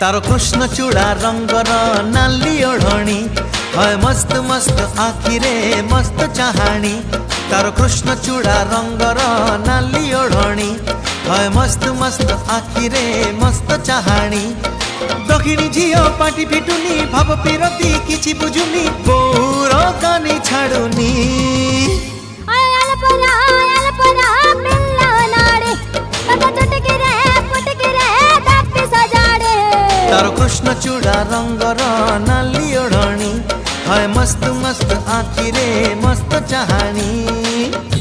तारो कृष्ण चूड़ा रंगर नाली ओढ़णी है मस्त मस्त आखिरे मस्त चाहाणी। तारो कृष्ण चूड़ा रंगर नाली ओढ़णी है मस्त मस्त आखिरे मस्त चाहाणी। दक्षिणी झियो पाटी फिटुनी भाव पिरती किछि बुझुनी बोर कानी छाड़ुनी। तारो कृष्ण चूड़ा रंगर नाली ओढ़णी है मस्त मस्त आखिरे मस्त चाहाणी।